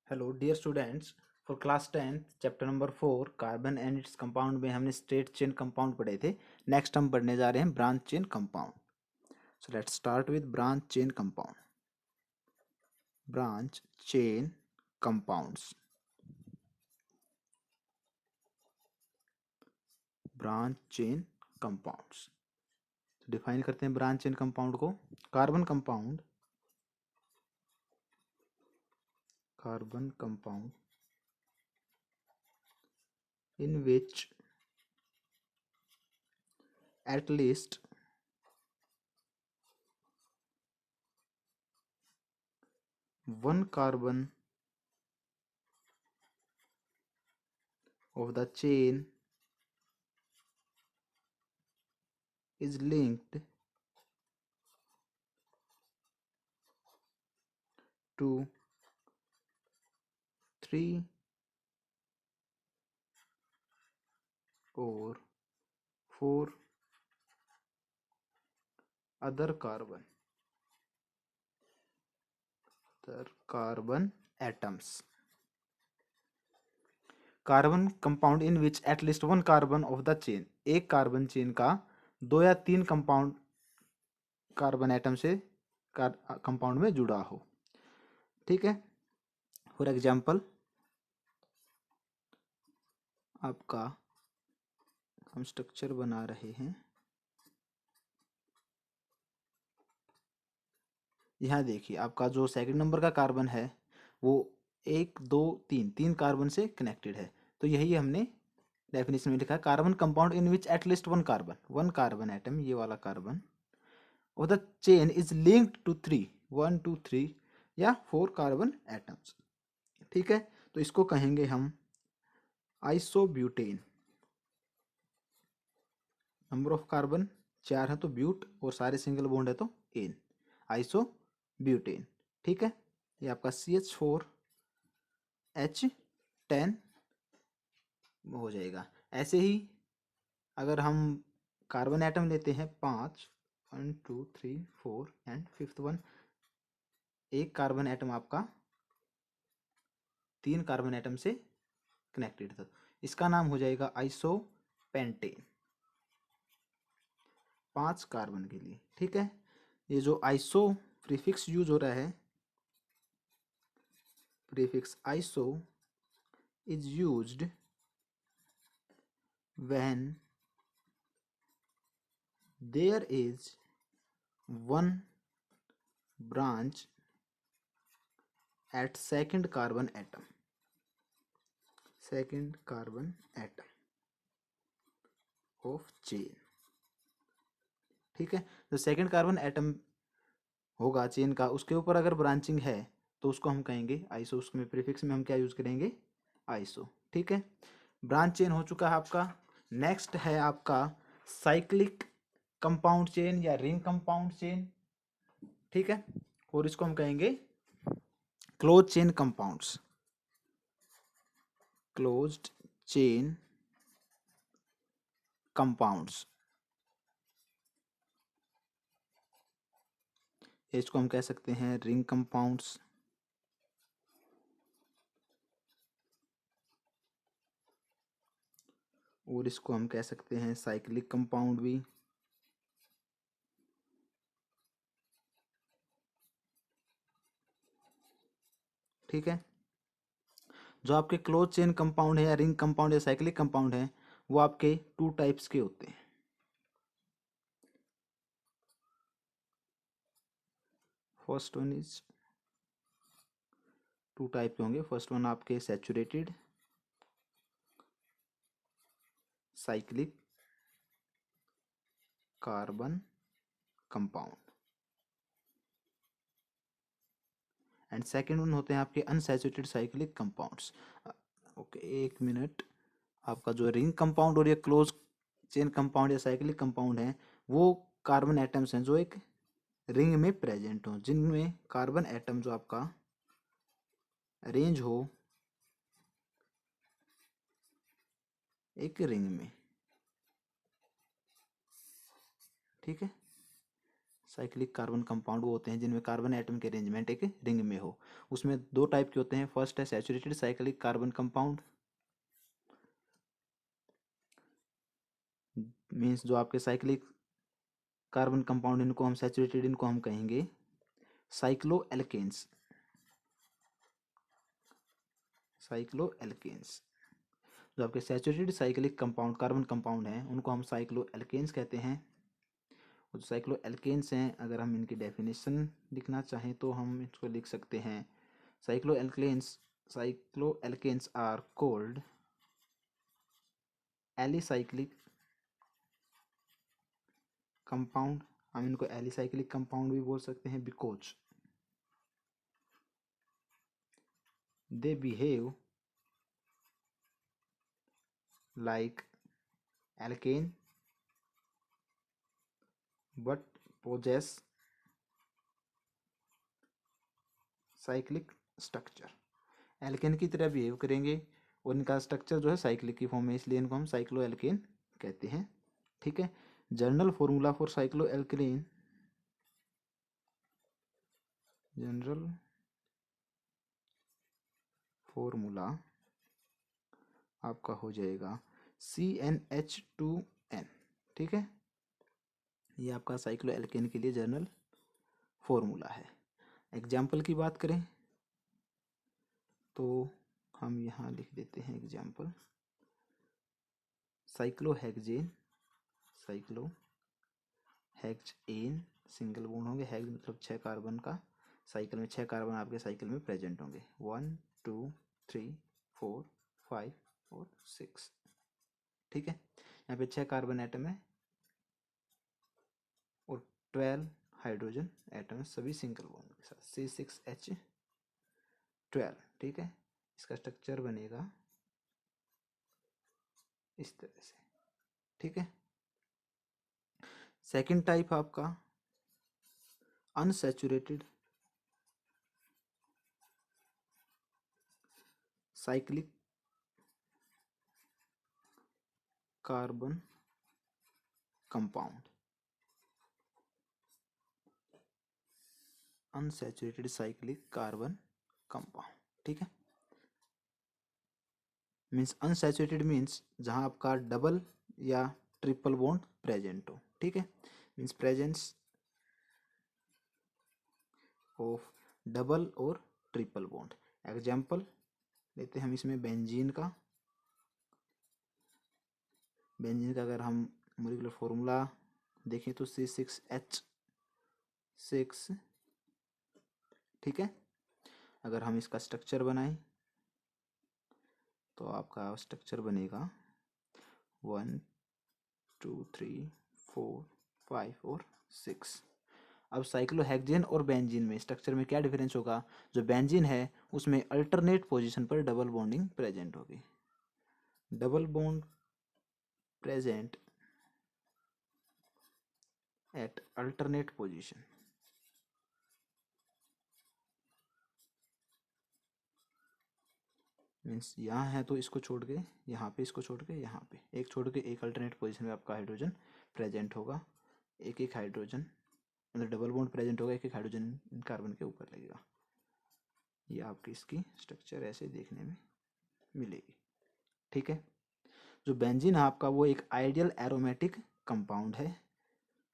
Hello dear students. For class 10 chapter number 4 carbon and its compound में हमने straight chain compound पढ़े थे। Next हम पढ़ने जा रहे हैं branch chain compound. So let's start with branch chain compound. Branch chain compounds. Branch chain compounds define करते हैं ब्रांच चेन कंपाउंड को। Carbon compound in which at least one carbon of the chain is linked to three or four other carbon atoms. Carbon compound in which at least one carbon of the chain, एक carbon chain का दो या तीन compound carbon atom से compound में जुड़ा हो। ठीक है, फॉर एग्जांपल आपका हम स्ट्रक्चर बना रहे हैं। यहाँ देखिए आपका जो सेकंड नंबर का कार्बन है वो एक दो तीन तीन कार्बन से कनेक्टेड है। तो यही हमने डेफिनेशन में लिखा है, carbon compound in which at least one carbon atom, ये वाला कार्बन और the chain is linked to three, one two three या फोर कार्बन एटम्स। ठीक है, तो इसको कहेंगे हम आइसोब्यूटेन। नंबर ऑफ कार्बन चार है तो ब्यूट, और सारे सिंगल बॉन्ड है तो एन, आइसोब्यूटेन। ठीक है, ये आपका CH4H10 हो जाएगा। ऐसे ही अगर हम कार्बन एटम लेते हैं पांच, 1 2 3 4 एंड फिफ्थ वन, एक कार्बन एटम आपका तीन कार्बन एटम से कनेक्टेड था, इसका नाम हो जाएगा आइसोपेंटेन, पांच कार्बन के लिए। ठीक है, ये जो आइसो प्रीफिक्स यूज हो रहा है, prefix iso is used when there is one branch at second carbon atom of chain. ठीक है, जो सेकंड कार्बन एटम होगा चेन का, उसके ऊपर अगर ब्रांचिंग है तो उसको हम कहेंगे आइसो। उसमें प्रीफिक्स में हम क्या यूज करेंगे, आइसो। ठीक है, ब्रांच चेन हो चुका है आपका। नेक्स्ट है आपका साइक्लिक कंपाउंड चेन या रिंग कंपाउंड चेन। ठीक है, और इसको हम कहेंगे close chain compounds, closed chain compounds. इसको हम कह सकते हैं रिंग कंपाउंड्स, और इसको हम कह सकते हैं साइक्लिक कंपाउंड भी। ठीक है, जो आपके क्लोज चेन कंपाउंड है या रिंग कंपाउंड या साइक्लिक कंपाउंड है वो आपके टू टाइप्स के होते हैं। First one is, two type के होंगे। फर्स्ट वन आपके saturated cyclic carbon compound, and second one होते हैं आपके अनसैचुरेटेड साइक्लिक कंपाउंड्स। ओके, एक मिनट। आपका जो रिंग कंपाउंड और ये क्लोज चेन कंपाउंड या साइक्लिक कंपाउंड है वो कार्बन एटम्स हैं जो एक रिंग में प्रेजेंट हो, जिनमें कार्बन एटम जो आपका अरेंज हो एक रिंग में। ठीक है, साइक्लिक कार्बन कंपाउंड वो होते हैं जिनमें कार्बन एटम के अरेंजमेंट एक रिंग में हो। उसमें दो टाइप के होते हैं। फर्स्ट है saturated cyclic carbon compound, means जो आपके साइक्लिक कार्बन कंपाउंड, इनको हम सैचुरेटेड, इनको हम कहेंगे साइक्लो एल्केन्स। साइक्लो एल्केन्स जो आपके saturated cyclic compound carbon compound हैं उनको हम साइक्लो एल्केन्स कहते हैं। और जो साइक्लो एल्केन्स हैं, अगर हम इनकी डेफिनेशन लिखना चाहें तो हम इसको लिख सकते हैं cycloalkanes, cycloalkanes are called alicyclic compound. हम इनको एलिसाइक्लिक कंपाउंड भी बोल सकते हैं because they behave like alkane but possess cyclic structure. Alkane की तरह बिहेव करेंगे और इनका स्ट्रक्चर जो है साइक्लिक की फॉर्म में, इसलिए इनको हम साइक्लो एल्केन कहते हैं। ठीक है। General formula for cycloalkane, general formula आपका हो जाएगा CnH2n। ठीक है, ये आपका साइक्लो एल्केन के लिए जनरल फॉर्मूला है। एग्जाम्पल की बात करें तो हम यहाँ लिख देते हैं example cyclohexane, cyclohexane single bond होंगे, हेक्स मतलब 6 कार्बन का, साइकिल में 6 कार्बन आपके साइकिल में प्रेजेंट होंगे, 1 2 3 4 5 और 6। ठीक है, यहाँ पे 6 कार्बन एटम है और 12 हाइड्रोजन एटम है, सभी सिंगल बॉन्ड के साथ C6H12। ठीक है, इसका स्ट्रक्चर बनेगा इस तरह से। ठीक है, सेकंड टाइप आपका unsaturated cyclic carbon compound, unsaturated cyclic carbon compound. ठीक है, मीन्स अनसैचुरेटेड मीन्स जहां आपका डबल या ट्रिपल बॉन्ड प्रेजेंट हो। ठीक है, मीन्स प्रेजेंस ऑफ डबल और ट्रिपल बॉन्ड। एग्जाम्पल लेते हैं हम इसमें बेंजीन का। बेंजीन का अगर हम मोलिकुलर फॉर्मूला देखें तो C6H6। ठीक है, अगर हम इसका स्ट्रक्चर बनाएं तो आपका स्ट्रक्चर बनेगा 1 2 3 4 5 और 6। अब साइक्लोहेक्सेन और बेंजीन में स्ट्रक्चर में क्या डिफरेंस होगा? जो बेंजीन है उसमें अल्टरनेट पोजीशन पर डबल बॉन्डिंग प्रेजेंट होगी, double bond present at alternate position. Means यहाँ है तो इसको छोड़ के यहाँ पे, इसको छोड़ के यहाँ पे, एक छोड़ के एक अल्टरनेट पोजीशन में आपका हाइड्रोजन प्रेजेंट होगा। एक एक हाइड्रोजन मतलब डबल बॉन्ड प्रेजेंट होगा, एक एक हाइड्रोजन कार्बन के ऊपर लगेगा। ये आपकी इसकी स्ट्रक्चर ऐसे देखने में मिलेगी। ठीक है, जो बेंजीन है आपका वो एक आइडियल एरोमेटिक कंपाउंड है।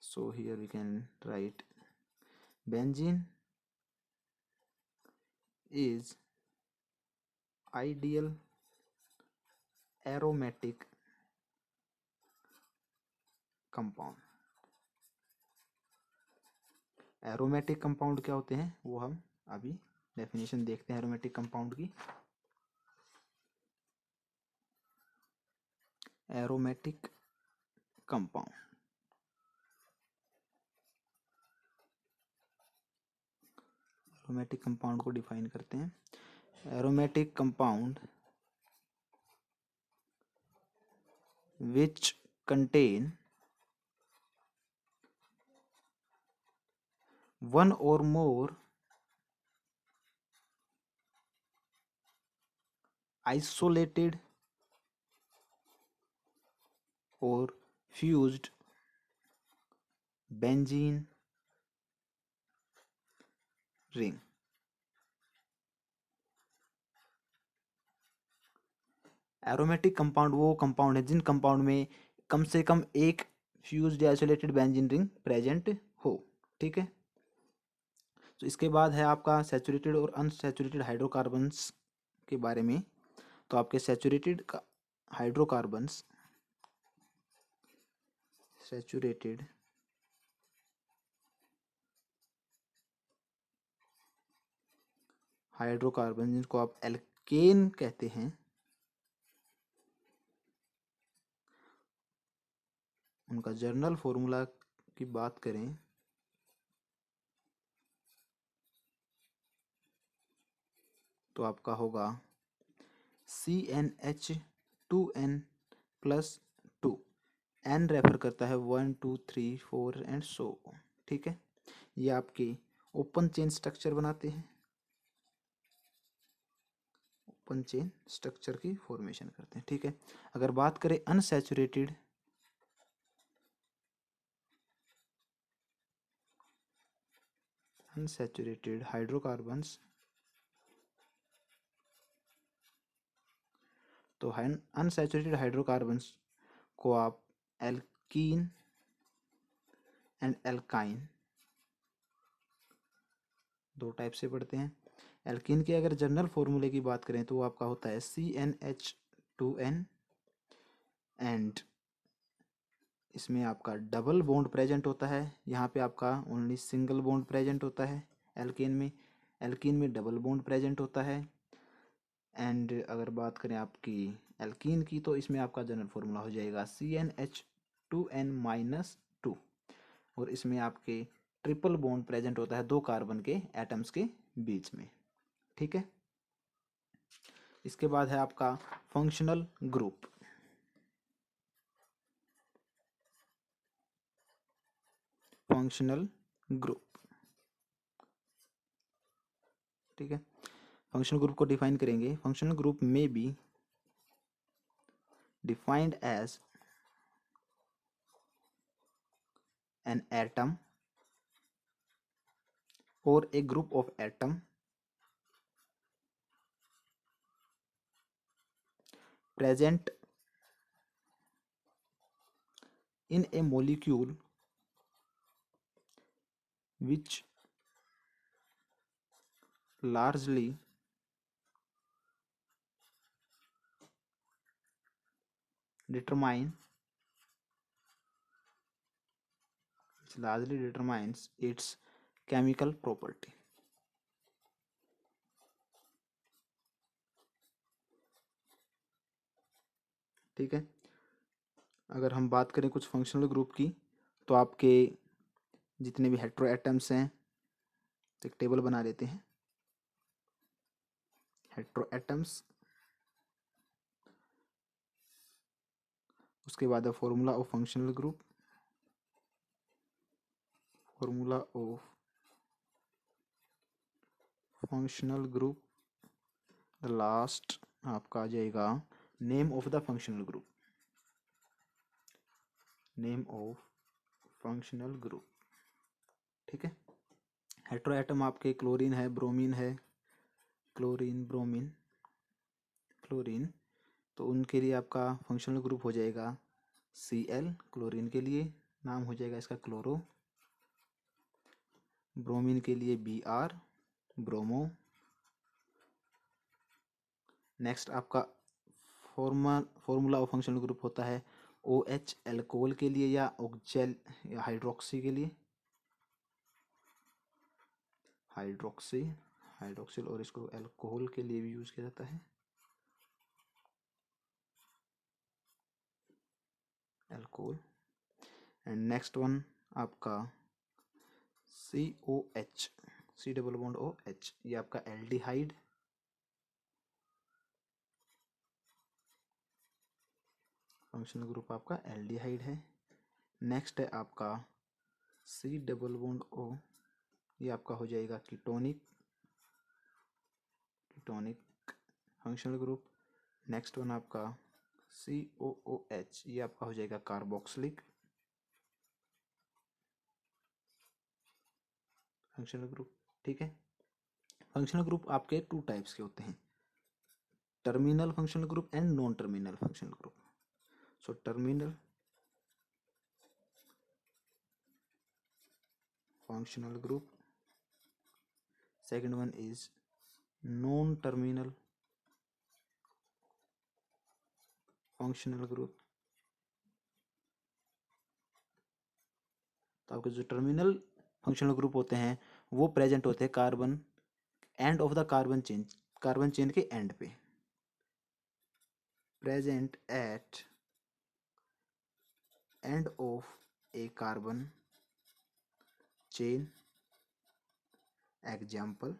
So here we can write benzene is ideal aromatic compound. Aromatic compound क्या होते हैं वो हम अभी डेफिनेशन देखते हैं एरोमेटिक कंपाउंड की। एरोमेटिक कंपाउंड, एरोमेटिक कंपाउंड को डिफाइन करते हैं। Aromatic compound which contain one or more isolated or fused benzene ring. Aromatic compound वो कंपाउंड है जिन कंपाउंड में कम से कम एक fused isolated benzene ring present हो। ठीक है, तो इसके बाद है आपका सैचुरेटेड और अनसैचुरेटेड हाइड्रोकार्बन्स के बारे में। तो आपके सैचुरेटेड हाइड्रोकार्बन्स, सैचुरेटेड हाइड्रोकार्बन जिनको आप एल्केन कहते हैं, उनका जर्नल फॉर्मूला की बात करें तो आपका होगा CnH2n+2। n रेफर करता है 1 2 3 4 एंड सो। ठीक है, ये आपके ओपन चेन स्ट्रक्चर बनाते हैं, ओपन चेन स्ट्रक्चर की फॉर्मेशन करते हैं। ठीक है, अगर बात करें अनसैचुरेटेड हाइड्रोकार्बन्स, तो अनसैचुरेटेड हाइड्रोकार्बन्स को आप एल्कीन एंड एल्काइन दो टाइप से पढ़ते हैं। एल्कीन के अगर जनरल फॉर्मूले की बात करें तो वो आपका होता है CnH2n, एंड इसमें आपका डबल बॉन्ड प्रेजेंट होता है। यहाँ पे आपका ओनली सिंगल बॉन्ड प्रेजेंट होता है एल्कीन में डबल बॉन्ड प्रेजेंट होता है। एंड अगर बात करें आपकी एल्कीन की तो इसमें आपका जनरल फॉर्मूला हो जाएगा CnH2n-2, और इसमें आपके ट्रिपल बॉन्ड प्रेजेंट होता है दो कार्बन के एटम्स के बीच में। ठीक है, इसके बाद है आपका फंक्शनल ग्रुप। फंक्शनल ग्रुप, ठीक है, फंक्शनल ग्रुप को डिफाइन करेंगे। फंक्शनल ग्रुप में be defined as an atom or a group of atom present in a molecule which largely determines its chemical property। ठीक है, अगर हम बात करें कुछ फंक्शनल ग्रुप की तो आपके जितने भी हेटेरो एटम्स हैं तो एक टेबल बना लेते हैं। हेटेरो एटम्स, उसके बाद है formula of functional group, formula of functional group, the last आपका आ जाएगा name of the functional group, name of functional group. ठीक है, हेटेरो एटम आपके क्लोरीन है, ब्रोमीन है, क्लोरीन ब्रोमीन क्लोरीन, तो उनके लिए आपका फंक्शनल ग्रुप हो जाएगा Cl। क्लोरीन के लिए नाम हो जाएगा इसका क्लोरो, ब्रोमीन के लिए Br ब्रोमो। नेक्स्ट आपका फॉर्मूला ऑफ फंक्शनल ग्रुप होता है OH एल्कोहल के लिए या ऑक्जेल या हाइड्रोक्सी के लिए, हाइड्रोक्सिल, और इसको एल्कोहल के लिए भी यूज किया जाता है, एल्कोहल। एंड नेक्स्ट वन आपका COH, C double bond OH, ये आपका एल्डिहाइड, फंक्शनल ग्रुप आपका एल्डिहाइड है। नेक्स्ट है आपका C डबल बॉन्ड O, ये आपका हो जाएगा ketonic functional group. Next one आपका COOH, ये आपका हो जाएगा कार्बोक्सिलिक फंक्शनल ग्रुप। ठीक है, फंक्शनल ग्रुप आपके टू टाइप्स के होते हैं, terminal functional group and non terminal functional group. So terminal functional group, second one is non terminal functional group. तो आपके जो टर्मिनल फंक्शनल ग्रुप होते हैं वो प्रेजेंट होते हैं carbon end of the carbon chain के एंड पे, present at end of A carbon chain. Example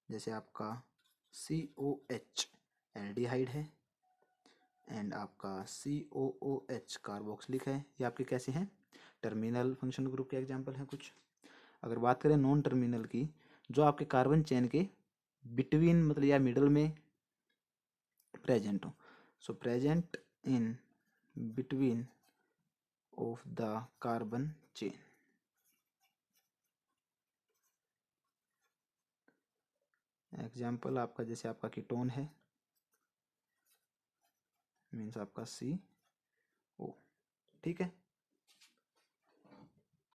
जैसे आपका COH एल्डिहाइड है एंड आपका COOH कार्बोक्सिलिक है, ये आपके कैसे हैं, टर्मिनल फंक्शनल ग्रुप के एग्जाम्पल हैं कुछ. अगर बात करें नॉन टर्मिनल की, जो आपके कार्बन चेन के बिटवीन मतलब या मिडल में प्रेजेंट हो, सो present in between of the carbon chain. Example आपका जैसे आपका कीटोन है, मीन्स आपका CO. ठीक है.